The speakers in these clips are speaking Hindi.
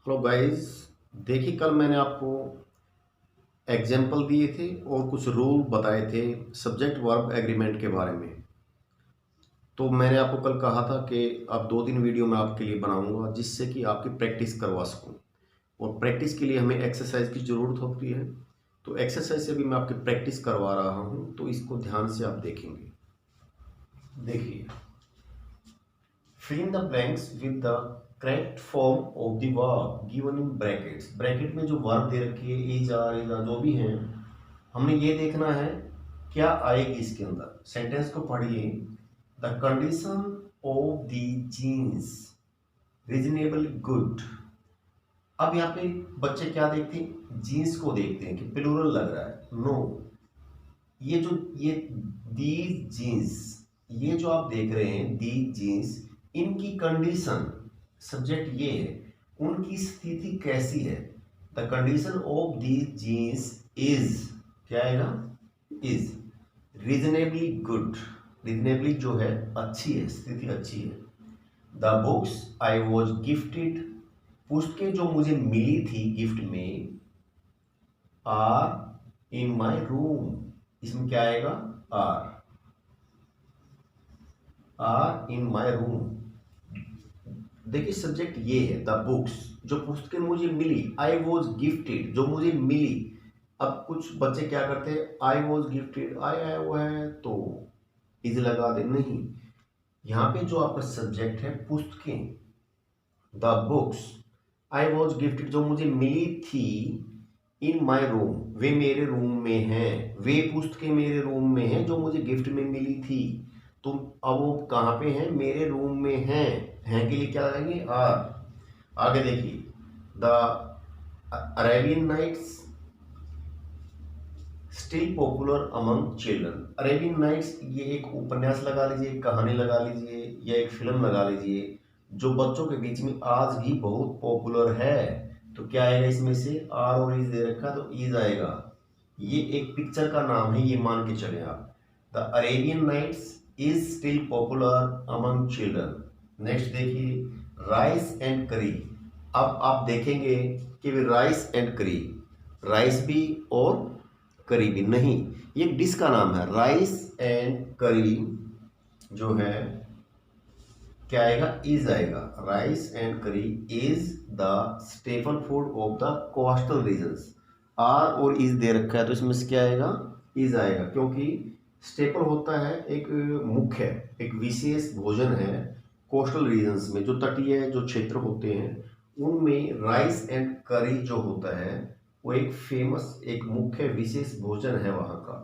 Hello guys. देखिए, कल मैंने आपको एग्जाम्पल दिए थे और कुछ रूल बताए थे सब्जेक्ट वर्ब एग्रीमेंट के बारे में। तो मैंने आपको कल कहा था कि अब 2-3 वीडियो मैं आपके लिए बनाऊंगा जिससे कि आपकी प्रैक्टिस करवा सकूं। और प्रैक्टिस के लिए हमें एक्सरसाइज की ज़रूरत होती है। तो एक्सरसाइज से भी मैं आपकी प्रैक्टिस करवा रहा हूं, तो इसको ध्यान से आप देखेंगे। देखिए, fill in the blanks with the correct form of the verb given in brackets। Bracket में जो वर्ब दे रखी है इज आर जो भी हैं, हमने ये देखना है क्या आएगी इसके अंदर। सेंटेंस को पढ़िए। The condition of the jeans reasonable good. अब यहाँ पे बच्चे क्या देखते हैं? जीन्स को देखते हैं कि प्लूरल लग रहा है। नो, ये दी जीन्स, ये जो आप देख रहे हैं दी जीन्स, इनकी कंडीशन, सब्जेक्ट ये है, उनकी स्थिति कैसी है। The condition of the jeans is, क्या आएगा? Is reasonably good. रीजनेबली जो है अच्छी है, स्थिति अच्छी है। The books I was gifted, पुस्तकें जो मुझे मिली थी गिफ्ट में, आर इन माई रूम। इसमें क्या आएगा? Are in my room. देखिए, सब्जेक्ट ये है द बुक्स, जो पुस्तकें मुझे मिली। आई वॉज गिफ्टेड, जो मुझे मिली। अब कुछ बच्चे क्या करते हैं, आई वॉज गिफ्टेड, आई आया हुआ है तो इज लगा दे। नहीं, यहाँ पे जो आपका सब्जेक्ट है पुस्तकें, the books I was gifted, जो मुझे मिली थी, इन माई रूम, वे मेरे रूम में हैं। वे पुस्तकें मेरे रूम में हैं जो मुझे गिफ्ट में मिली थी। तो अब वो कहाँ पे हैं? मेरे रूम में हैं के लिए क्या लगाएंगे? आर। आगे देखिए, the Arabian Nights still popular among children. Arabian Nights ये एक उपन्यास लगा लीजिए, एक कहानी लगा लीजिए, या एक फिल्म लगा लीजिए, जो बच्चों के बीच में आज भी बहुत पॉपुलर है। तो क्या आएगा इसमें से? आर और इज दे रखा तो इज आएगा। ये एक पिक्चर का नाम है, ये मान के चले आप। The Arabian Nights is still popular among children. Next देखिए, राइस एंड करी। अब आप देखेंगे कि राइस एंड करी, राइस भी और करी भी नहीं, ये डिश का नाम है। राइस एंड करी जो है क्या आएगा? इज आएगा। Rice and curry is the staple food of the coastal regions. Are और इज दे रखा है तो इसमें से क्या आएगा? इज आएगा, क्योंकि स्टेपल होता है एक मुख्य, एक विशेष भोजन है कोस्टल रीजन्स में, जो तटीय जो क्षेत्र होते हैं उनमें राइस एंड करी जो होता है वो एक फेमस, एक मुख्य विशेष भोजन है वहाँ का।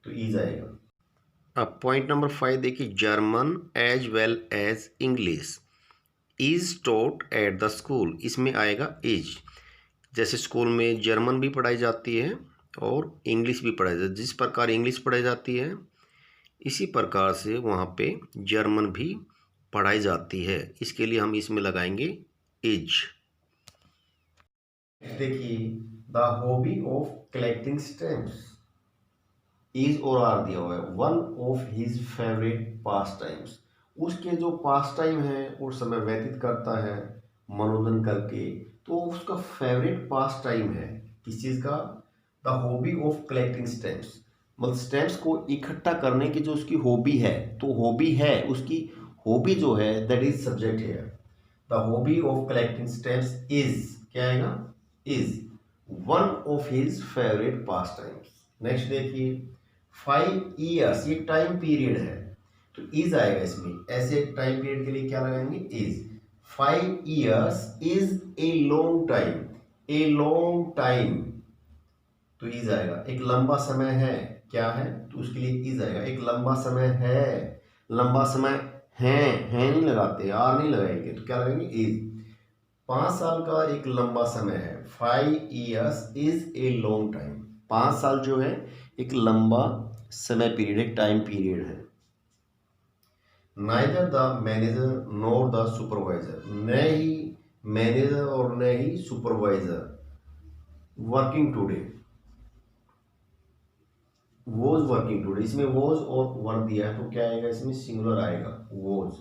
तो इज आएगा। अब पॉइंट नंबर 5 देखिए, German as well as English is taught at the school. इसमें आएगा इज। जैसे स्कूल में जर्मन भी पढ़ाई जाती है और इंग्लिश भी पढ़ाई जाती है। जिस प्रकार इंग्लिश पढ़ाई जाती है इसी प्रकार से वहाँ पे जर्मन भी पढ़ाई जाती है। इसके लिए हम इसमें लगाएंगे इज। देखिए, the hobby of collecting stamps, is और आर दिया हुआ है। One of his favourite pass times, उसके जो पास टाइम है और समय व्यतीत करता है मनोरंजन करके, तो उसका फेवरेट पास टाइम है किस चीज़ का? The hobby of collecting stamps, मतलब स्टैम्प्स को इकट्ठा करने की जो उसकी हॉबी है, तो हॉबी है उसकी, हॉबी जो है दैट इज सब्जेक्ट है। The hobby of collecting stamps is, क्या आएगा? Is one of his favourite pass times. Next देखिए, 5 ईयर्स, ये टाइम पीरियड है तो इज आएगा इसमें। ऐसे टाइम पीरियड के लिए क्या लगाएंगे? Is. 5 years is a long time, A long time, तो इज आएगा। एक लंबा समय है, क्या है? तो उसके लिए इज आएगा। एक लंबा समय है, लंबा समय है नहीं लगाते, आर नहीं लगाएंगे तो क्या लगाएंगे? इज। 5 साल का एक लंबा समय है। 5 years is a long time. 5 साल जो है एक लंबा समय पीरियड, एक टाइम पीरियड है। Neither the manager nor the supervisor, न ही मैनेजर और न ही supervisor working today, was working today. इसमें वॉज और वर्क दिया है तो क्या आएगा इसमें? सिंगुलर आएगा, वॉज।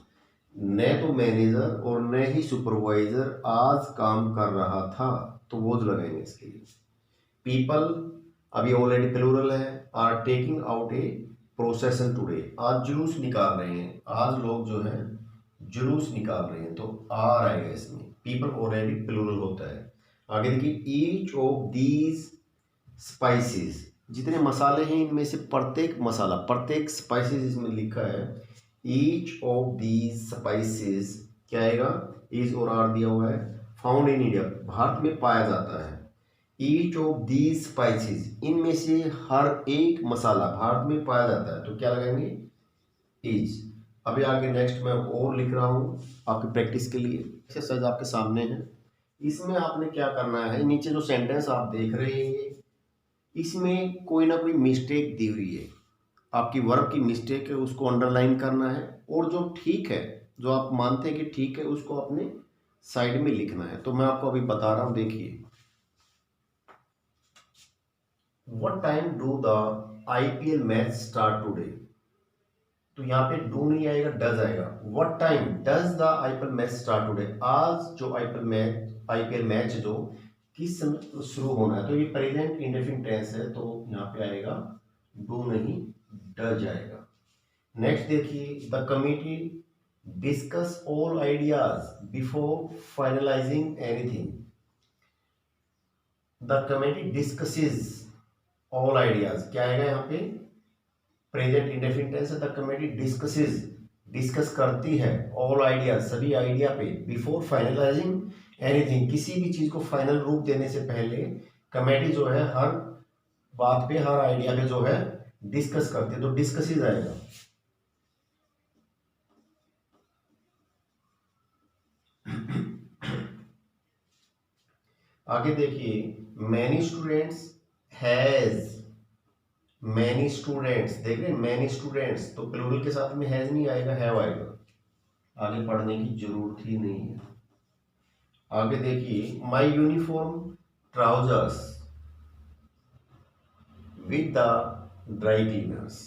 न तो मैनेजर और न ही सुपरवाइजर आज काम कर रहा था, तो वो जो लगाएंगे इसके लिए। पीपल अभी ऑलरेडी प्लूरल है, are taking out a procession today, आज जुलूस निकाल रहे हैं, आज लोग जो है जुलूस निकाल रहे हैं, तो आर आएगा इसमें। पीपल ऑलरेडी प्लूरल होता है। आगे देखिए, ईच ऑफ दीज स्पाइसेस, जितने मसाले हैं इनमें से प्रत्येक मसाला, प्रत्येक स्पाइसेस इसमें लिखा है। ईच ऑफ दीज स्पाइसेस क्या आएगा, इज और आर दिया हुआ है। फाउंड इन इंडिया, भारत में पाया जाता है। ईच ऑफ दीज स्पाइसेस, इनमें से हर एक मसाला भारत में पाया जाता है, तो क्या लगाएंगे, इज। अभी आगे नेक्स्ट मैं और लिख रहा हूँ आपकी प्रैक्टिस के लिए, एक्सरसाइज आपके सामने है। इसमें आपने क्या करना है, नीचे जो सेंटेंस आप देख रहे हैं इसमें कोई ना कोई मिस्टेक दी हुई है, आपकी वर्ब की मिस्टेक है, उसको अंडरलाइन करना है, और जो ठीक है, जो आप मानते हैं कि ठीक है, उसको अपने साइड में लिखना है। तो मैं आपको अभी बता रहा हूं, देखिए। What time do the IPL match start today, तो यहाँ पे डू नहीं आएगा, डज आएगा। What time does the IPL match start today, आज जो आईपीएल मैच जो किस समय शुरू होना है, तो ये प्रेजेंट इंडेफिनिट टेंस है, तो यहाँ पे आएगा डू नहीं, डज आएगा। नेक्स्ट देखिए, the committee discuss all ideas before finalising anything, the committee discusses all ideas, क्या आएगा यहाँ पे, प्रेजेंट इंडेफिनिट टेंस है। द कमेटी डिस्कसेस, डिस्कस करती है, ऑल आइडिया, सभी आइडिया पे, बिफोर फाइनलाइजिंग एनीथिंग, किसी भी चीज को फाइनल रूप देने से पहले कमेटी जो है हर बात पे, हर आइडिया पे जो है डिस्कस करती है, तो डिस्कसेस आएगा। आगे देखिए, many students has, many students, देख रहे हैं मैनी स्टूडेंट्स, तो प्लूरल के साथ में हैज नहीं आएगा, हैव आएगा। आगे पढ़ने की जरूरत ही नहीं है। आगे देखिए, my uniform trousers with the dry cleaners,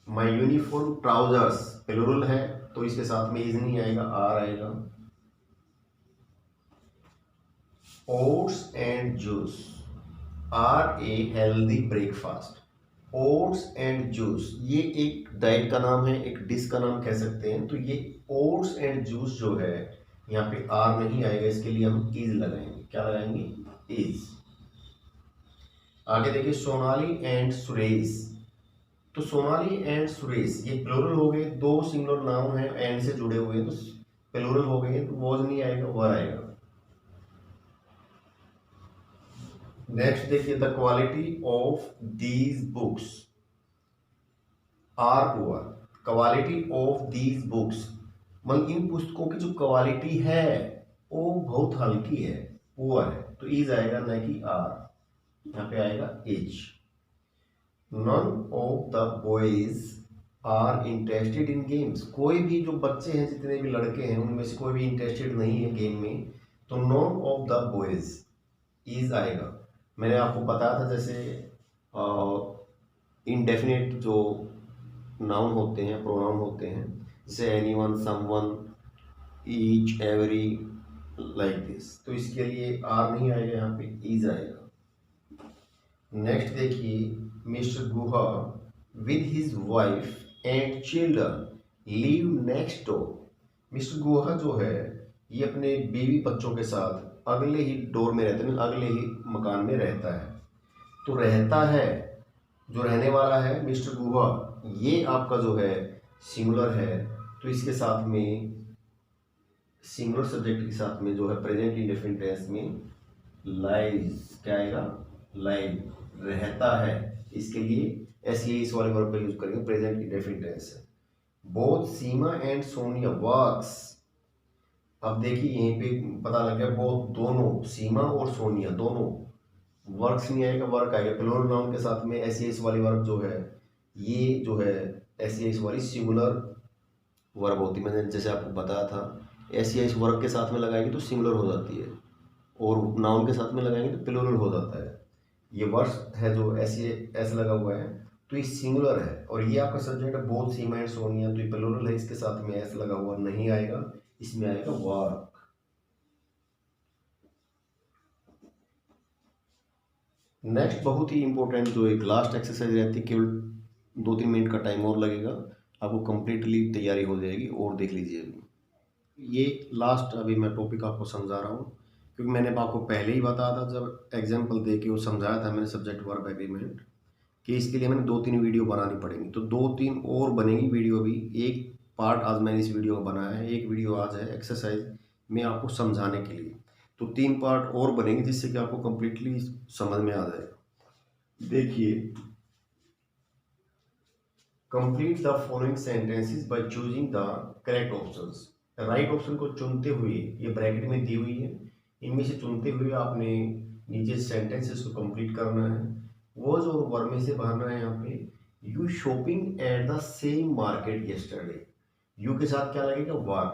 my uniform trousers plural है, तो इसके साथ में इज नहीं आएगा, आर आएगा। Oats and juice are a healthy breakfast, oats and juice ये एक डाइट का नाम है, एक डिश का नाम कह सकते हैं, तो ये ओट्स एंड जूस जो है यहाँ पे आर नहीं आएगा, इसके लिए हम इज लगाएंगे, क्या लगाएंगे, इज। आगे देखिए, सोनाली एंड सुरेश, तो सोनाली एंड सुरेश ये प्लूरल हो गए, दो सिंगुलर नाउन है, एंड से जुड़े हुए, तो प्लूरल हो गए, तो वॉज नहीं आएगा, वर आएगा। नेक्स्ट देखिए, the quality of these books are poor, quality of these books मतलब इन पुस्तकों की जो क्वालिटी है वो बहुत हल्की है, पुअर है, तो इज आएगा, ना कि आर, यहाँ पे आएगा is. None of the boys are interested in games, कोई भी जो बच्चे हैं, जितने भी लड़के हैं, उनमें से कोई भी इंटरेस्टेड नहीं है गेम में, तो none of the boys is आएगा। मैंने आपको बताया था, जैसे इनडेफिनेट जो नाउन होते हैं, प्रोनाउन होते हैं, जैसे anyone, someone, each, every, like this, तो इसके लिए आर नहीं आएगा, यहाँ पे इज आएगा। नेक्स्ट देखिए, mister Guha with his wife and children live next door, mister Guha जो है ये अपने बीवी बच्चों के साथ अगले ही डोर में रहते हैं, अगले ही मकान में रहता है, तो रहता है जो रहने वाला है मिस्टर गुहा, ये आपका जो है सिंगुलर है, तो इसके साथ में सिंगुलर सब्जेक्ट के साथ में जो है प्रेजेंट इंडेफिनिट टेंस में लाइज, क्या आएगा, लाइव, रहता है, इसके लिए एस वाले वर्ब का यूज करेंगे, प्रेजेंट इंडेफिनिट टेंस है। Both Seema and Sonia works, अब देखिए यहीं पे पता लग गया, बोथ दोनों, सीमा और सोनिया दोनों, वर्क्स नहीं आएगा, वर्क आएगा, प्लूरल नाउन के साथ में एस वाली वर्ब जो है, ये जो है एस वाली सिंगुलर वर्ब होती है, मैंने जैसे आपको बताया था, एस वर्ब के साथ में लगाएंगे तो सिंगुलर हो जाती है, और नाउन के साथ में लगाएंगे तो प्लूरल हो जाता है। ये वर्ड्स है जो एस लगा हुआ है, तो ये सिंगुलर है और ये आपका सब्जेक्ट है बोथ सी एंड सोनिया, तो ये प्लूरल है, इसके साथ में एस लगा हुआ नहीं आएगा, इसमें आएगा वर्क। नेक्स्ट बहुत ही इंपॉर्टेंट जो एक लास्ट एक्सरसाइज रहती है, केवल 2-3 मिनट का टाइम और लगेगा, आपको कंप्लीटली तैयारी हो जाएगी। और देख लीजिए अभी ये लास्ट अभी मैं टॉपिक आपको समझा रहा हूँ, क्योंकि मैंने आपको पहले ही बताया था जब एग्जाम्पल दे के वो समझाया था मैंने सब्जेक्ट वर्ब एग्रीमेंट, कि इसके लिए मैंने 2-3 वीडियो बनानी पड़ेंगी, तो 2-3 और बनेगी वीडियो भी। एक पार्ट आज मैंने इस वीडियो में बनाया है, एक वीडियो आज है एक्सरसाइज में आपको समझाने के लिए, तो 3 पार्ट और बनेंगे जिससे कि आपको कंप्लीटली समझ में आ जाएगा। देखिए, complete the following sentences by choosing the correct options. Right option को चुनते हुए, ये ब्रैकेट में दी हुई है, इनमें से चुनते हुए आपने नीचे सेंटेंसेस को कंप्लीट करना है। वो जो वर्ब में से भरना है यहाँ पे, you shopping at the same market yesterday. You के साथ क्या लगेगा? वर।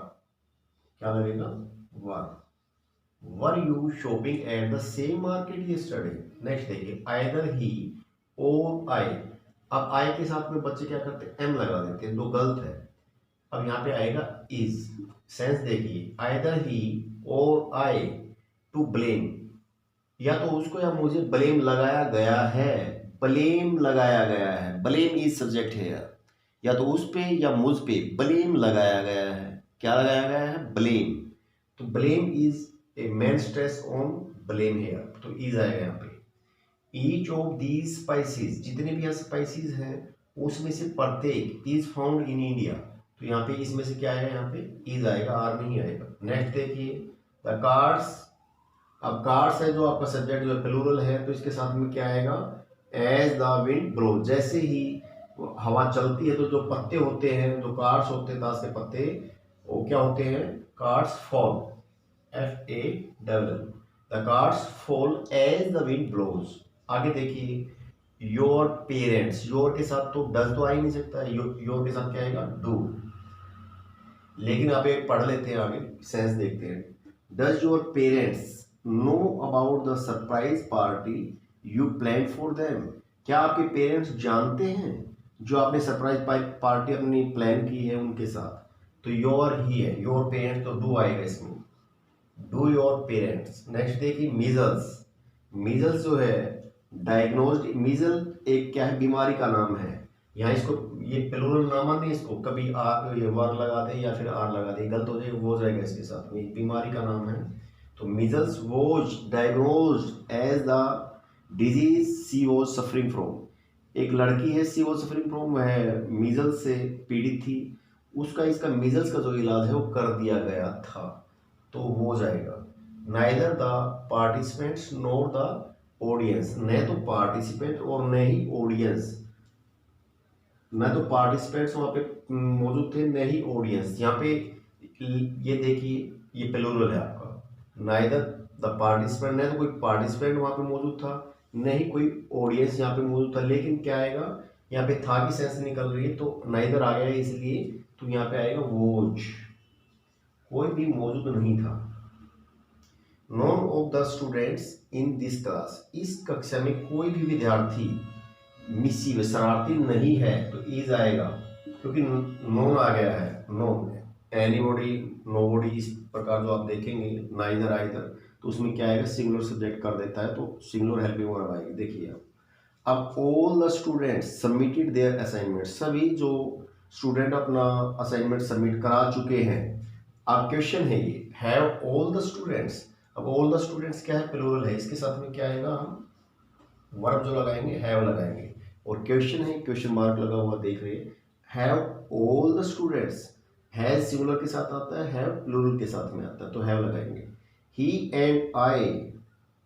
क्या लगेगा? Were. Were you shopping at the same market yesterday. Next देखिए, आइदर ही और आई। अब आई के साथ में बच्चे क्या करते हैं? एम लगा देते हैं, तो गलत है। अब यहाँ पे आएगा इज। सेंस देखिए, आइदर ही और आई टू ब्लेम, या तो उसको या मुझे ब्लेम लगाया गया है। ब्लेम लगाया गया है, ब्लेम इज सब्जेक्ट है, या तो उस पे या मुझ पे ब्लेम लगाया गया है। क्या लगाया गया है? ब्लेम। तो blame is a main stress on blame here, तो इज आएगा यहाँ पे। ईच ऑफ दीज स्पाइसेस, जितने भी यहाँ स्पाइसेस हैं उसमें से प्रत्येक इज फाउंड इन इंडिया, तो यहाँ पे इसमें से क्या आएगा? यहाँ पे इज आएगा, आर नहीं आएगा। नेक्स्ट देखिए, द कार्ड्स। अब कार्ड्स है जो आपका सब्जेक्ट जो प्लूरल है, तो इसके साथ में क्या आएगा? As the wind blow. जैसे ही हवा चलती है तो जो पत्ते होते हैं, जो कार्ड्स होते हैं, ताश के पत्ते, वो क्या होते हैं? Cards fall, FALL। The cards fall as the wind blows. आगे देखिए, योर पेरेंट्स। योर के साथ तो डज तो आ ही नहीं सकता है, योर के साथ क्या आएगा? डू। लेकिन आप एक पढ़ लेते हैं, आगे सेंस देखते हैं। Does your parents know about the surprise party you plan for them. क्या आपके पेरेंट्स जानते हैं जो आपने सरप्राइज पार्टी अपनी प्लान की है उनके साथ? तो योर ही है, योर पेरेंट्स, तो डू आएगा इसमें, डू योर पेरेंट्स। नेक्स्ट देखिए, मीजल्स। मीजल्स जो है डायग्नोज्ड, मीजल एक क्या है? बीमारी का नाम है। यहाँ इसको ये प्लूरल नाम नहीं, इसको कभी आर ये वर लगा दे या फिर आर लगा दे, गलत हो जाएगा, वो जाएगा इसके साथ में, एक बीमारी का नाम है। तो measles was diagnosed as the disease she was suffering from. एक लड़की है, सी वॉज सफरिंग फ्रॉम, वह मीजल्स से पीड़ित थी, उसका इसका मीजल्स का जो इलाज है वो कर दिया गया था, तो हो जाएगा। Neither the participants NOR the audience. न तो पार्टिसिपेंट और न ही ऑडियंस, न तो पार्टिसिपेंट्स वहाँ पे मौजूद थे न ही ऑडियंस। यहाँ पे ये देखिए, ये प्लूरल है आपका। नाइदर द पार्टिसिपेंट, न तो कोई पार्टिसिपेंट वहाँ पे मौजूद था, न ही कोई ऑडियंस यहाँ पे मौजूद था, लेकिन क्या आएगा? यहाँ पे था की सेंस निकल रही है, तो नाइदर आ गया इसलिए, तो यहाँ पे आएगा वोज, कोई भी मौजूद नहीं था। None of the students in this class. इस कक्षा में कोई भी विद्यार्थी मिसिव शरारती नहीं है, तो इज आएगा, क्योंकि नॉन आ गया है। नॉन, एनीबॉडी, नोबॉडी, इस प्रकार जो आप देखेंगे, नाइदर आइदर, तो उसमें क्या आएगा? सिंगुलर सब्जेक्ट कर देता है, तो सिंगुलर हेल्पिंग वर्ब आएगी। देखिए अब all the students submitted there assignment. सभी जो स्टूडेंट अपना असाइनमेंट सबमिट करा चुके हैं। अब क्वेश्चन है ये, हैव ऑल द स्टूडेंट्स। अब ऑल द स्टूडेंट्स क्या है? प्लूरल है, इसके साथ में क्या आएगा? हम वर्ब जो लगाएंगे हैव लगाएंगे, और क्वेश्चन है, क्वेश्चन मार्क लगा हुआ देख रहे हैं। Have all the students, has singular के साथ आता है, हैव प्लूरल के साथ में आता है, तो हैव लगाएंगे। ही एंड आई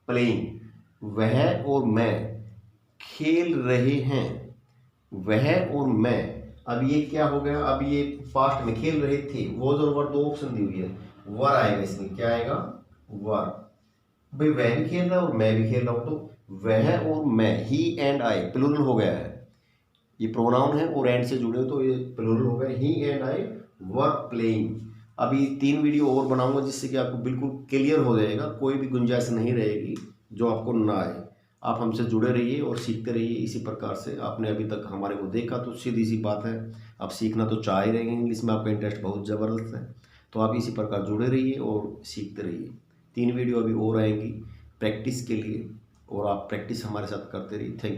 प्लेइंग, वह और मैं खेल रहे हैं। वह और मैं, अब ये क्या हो गया? अब ये पास्ट में खेल रहे थे, वो जो वर, दो ऑप्शन दी हुई है, वर आएगा इसमें, क्या आएगा? वर। भाई वह भी खेल रहा है और मैं भी खेल रहा हूं, तो वह और मैं, ही एंड आई प्लूरल हो गया है, ये प्रोनाउन है और एंड से जुड़े हो तो ये प्लूरल हो गया। ही एंड आई वर प्लेइंग। अभी 3 वीडियो और बनाऊंगा जिससे कि आपको बिल्कुल क्लियर हो जाएगा, कोई भी गुंजाइश नहीं रहेगी जो आपको ना आए। आप हमसे जुड़े रहिए और सीखते रहिए इसी प्रकार से। आपने अभी तक हमारे को देखा तो सीधी सी बात है, आप सीखना तो चाह ही रहेंगे, इंग्लिश में आपका इंटरेस्ट बहुत ज़बरदस्त है। तो आप इसी प्रकार जुड़े रहिए और सीखते रहिए। 3 वीडियो अभी और आएंगी प्रैक्टिस के लिए, और आप प्रैक्टिस हमारे साथ करते रहिए। Thank you.